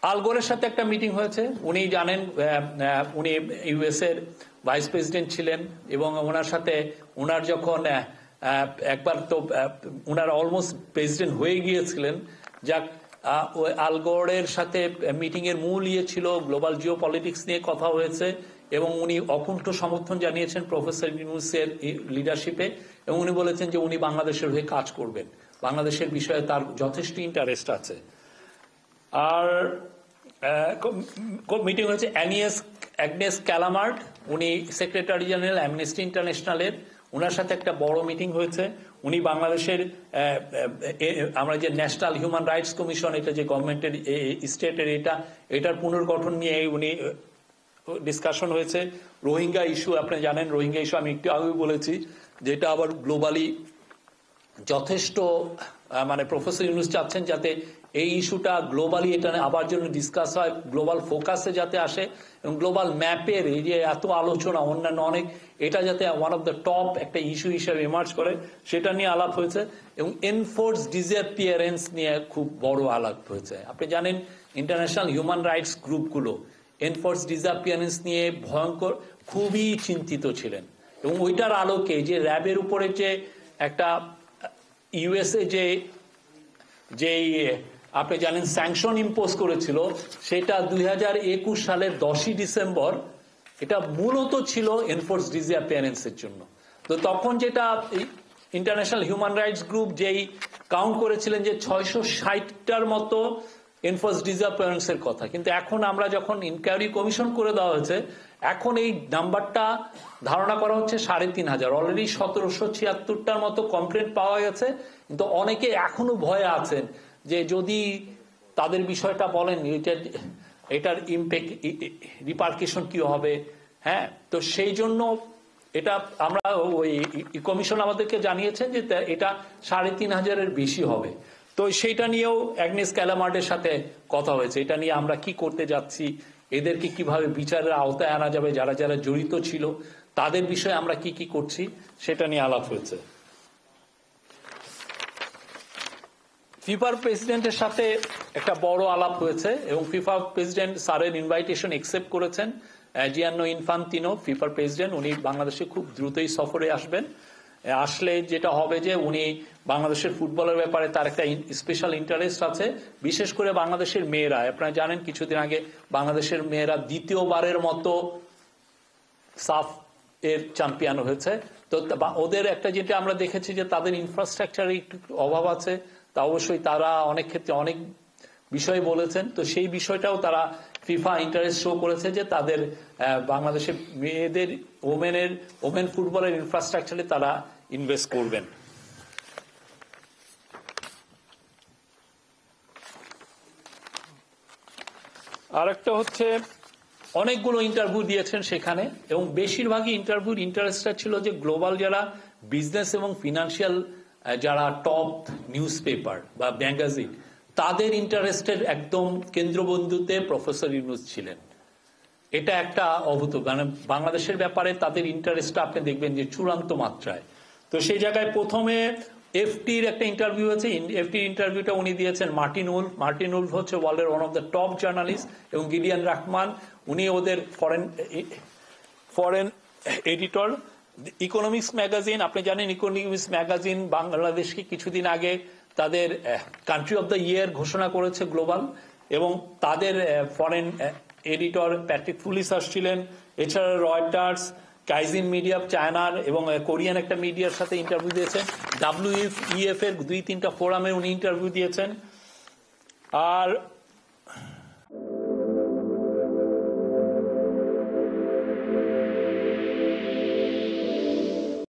আল গোরের সাথে একটা মিটিং হয়েছে। উনি জানেন উনি ইউএস এর ভাইস প্রেসিডেন্ট ছিলেন এবং ওনার সাথে ওনার যখন একবার তো ওনার অলমোস্ট প্রেসিডেন্ট হয়ে গিয়েছিলেন। যাক, আল গোরের সাথে মিটিং এর মূল ছিল গ্লোবাল জিও পলিটিক্স নিয়ে কথা হয়েছে এবং উনি অকুণ্ঠ সমর্থন জানিয়েছেন প্রফেসর ইউনূসের লিডারশিপে এবং উনি বলেছেন যে উনি বাংলাদেশের হয়ে কাজ করবেন, বাংলাদেশের বিষয়ে তার যথেষ্ট ইন্টারেস্ট আছে। আর মিটিং হয়েছে অ্যাগনেস ক্যালামার্ড, উনি সেক্রেটারি জেনারেল অ্যামনেস্টি ইন্টারন্যাশনালের, ওনার সাথে একটা বড় মিটিং হয়েছে। উনি বাংলাদেশের আমরা যে ন্যাশনাল হিউম্যান রাইটস কমিশন, এটা যে গভর্নমেন্টের স্টেটের এটার পুনর্গঠন নিয়ে উনি ডিসকাশন হয়েছে। রোহিঙ্গা ইস্যু, আপনি জানেন রোহিঙ্গা ইস্যু আমি একটু আগে বলেছি, যেটা আবার গ্লোবালি যথেষ্ট মানে প্রফেসর ইউনূস চাচ্ছেন যাতে এই ইস্যুটা গ্লোবালি এটা আবার জন্য ডিসকাস হয়, গ্লোবাল ফোকাসে যাতে আসে এবং গ্লোবাল ম্যাপের এই যে এত আলোচনা অন্যান্য অনেক, এটা যাতে ওয়ান অফ দ্য টপ একটা ইস্যু হিসেবে এমার্জ করে, সেটা নিয়ে আলাপ হয়েছে। এবং এনফোর্স ডিসঅ্যাপিয়ারেন্স নিয়ে খুব বড় আলাপ হয়েছে। আপনি জানেন ইন্টারন্যাশনাল হিউম্যান রাইটস গ্রুপগুলো এনফোর্স ডিসঅ্যাপিয়ারেন্স নিয়ে ভয়ঙ্কর খুবই চিন্তিত ছিলেন এবং ওইটার আলোকে যে র্যাবের উপরে যে একটা ইউএসএ যেই আপনি জানেন স্যাংশন ইম্পোজ করেছিল, সেটা 2021 সালের 10ই ডিসেম্বর, এটা মূলত ছিল এনফোর্স ডিসঅ্যাপিয়ারেন্সের জন্য। তো তখন যেটা ইন্টারন্যাশনাল হিউম্যান রাইটস গ্রুপ যেই কাউন্ট করেছিলেন যে 660টার মতো এনফোর্স ডিসঅ্যাপিয়ারেন্সের কথা, কিন্তু এখন আমরা যখন ইনকোয়ারি কমিশন করে দেওয়া হয়েছে, এখন এই নাম্বারটা ধারণা করা হচ্ছে 3500। অলরেডি 1776টার মতো কমপ্লেন্ট পাওয়া গেছে, কিন্তু অনেকে এখনো ভয়ে আছেন যে যদি তাদের বিষয়টা বলেন এটার ইম্প্যাক্ট রিপার্কেশন কি হবে। হ্যাঁ, তো সেই জন্য এটা আমরা ওই কমিশন আমাদেরকে জানিয়েছেন যে এটা 3500-এর বেশি হবে। তো সেইটা নিয়েও অ্যাগনেস ক্যালামার্ডের সাথে কথা হয়েছে, এটা নিয়ে আমরা কি করতে যাচ্ছি, এদেরকে কিভাবে বিচারের আওতায় আনা যাবে, যারা যারা জড়িত ছিল তাদের বিষয়ে আমরা কি কি করছি সেটা নিয়ে আলাপ হয়েছে। ফিফার প্রেসিডেন্টের সাথে একটা বড় আলাপ হয়েছে এবং ফিফা প্রেসিডেন্ট স্যারের ইনভাইটেশন একসেপ্ট করেছেন। জিয়ান্নো ইনফান্তিনো ফিফার প্রেসিডেন্ট, উনি বাংলাদেশে খুব দ্রুতই সফরে আসবেন। আসলে যেটা হবে যে উনি বাংলাদেশের ফুটবলের ব্যাপারে তার একটা স্পেশাল ইন্টারেস্ট আছে, বিশেষ করে বাংলাদেশের মেয়েরা। আপনারা জানেন কিছুদিন আগে বাংলাদেশের মেয়েরা দ্বিতীয়বারের মতো সাফ এর চ্যাম্পিয়ন হয়েছে। তো ওদের একটা যেটা আমরা দেখেছি যে তাদের ইনফ্রাস্ট্রাকচারে একটু অভাব আছে, তা অবশ্যই তারা অনেক ক্ষেত্রে অনেক বিষয় বলেছেন। তো সেই বিষয়টাও তারা ফিফা ইন্টারেস্ট শো করেছে যে তাদের বাংলাদেশের মেয়েদের ওমেন ফুটবলের ইনফ্রাস্ট্রাকচারে তারা ইনভেস্ট করবেন। আর একটা হচ্ছে অনেকগুলো ইন্টারভিউ দিয়েছেন সেখানে এবং বেশিরভাগই ইন্টারভিউর ইন্টারেস্টটা ছিল যে গ্লোবাল যারা বিজনেস এবং ফিনান্সিয়াল যারা টপ নিউজ পেপার বা ম্যাগাজিন, তাদের ইন্টারেস্টের একদম কেন্দ্রবিন্দুতে প্রফেসর ইউনূস ছিলেন। এটা একটা অভূতপূর্ব, মানে বাংলাদেশের ব্যাপারে তাদের ইন্টারেস্টটা আপনি দেখবেন যে চূড়ান্ত মাত্রায়। তো সেই জায়গায় প্রথমে এফটির একটা ইন্টারভিউ হয়েছে। এফটির ইন্টারভিউটা উনি দিয়েছেন মার্টিন উলফ হচ্ছে ওয়ার্ল্ডের one of the top journalist, এবং গিডিয়ান রাহমান উনি ওদের ফরেন এডিটর। ইকোনমিক্স ম্যাগাজিন, আপনি জানেন ইকোনমিক্স ম্যাগাজিন বাংলাদেশকে কিছুদিন আগে তাদের কান্ট্রি অফ দ্য ইয়ার ঘোষণা করেছে গ্লোবাল, এবং তাদের ফরেন এডিটর প্যাট্রিক ফুলিস আসছিলেন। এছাড়া রয়টার্স, কাইজিন মিডিয়া চায়নার এবং কোরিয়ান একটা মিডিয়ার সাথে ইন্টারভিউ দিয়েছেন। WEF এর 2-3টা ফোরামে উনি ইন্টারভিউ দিয়েছেন। আর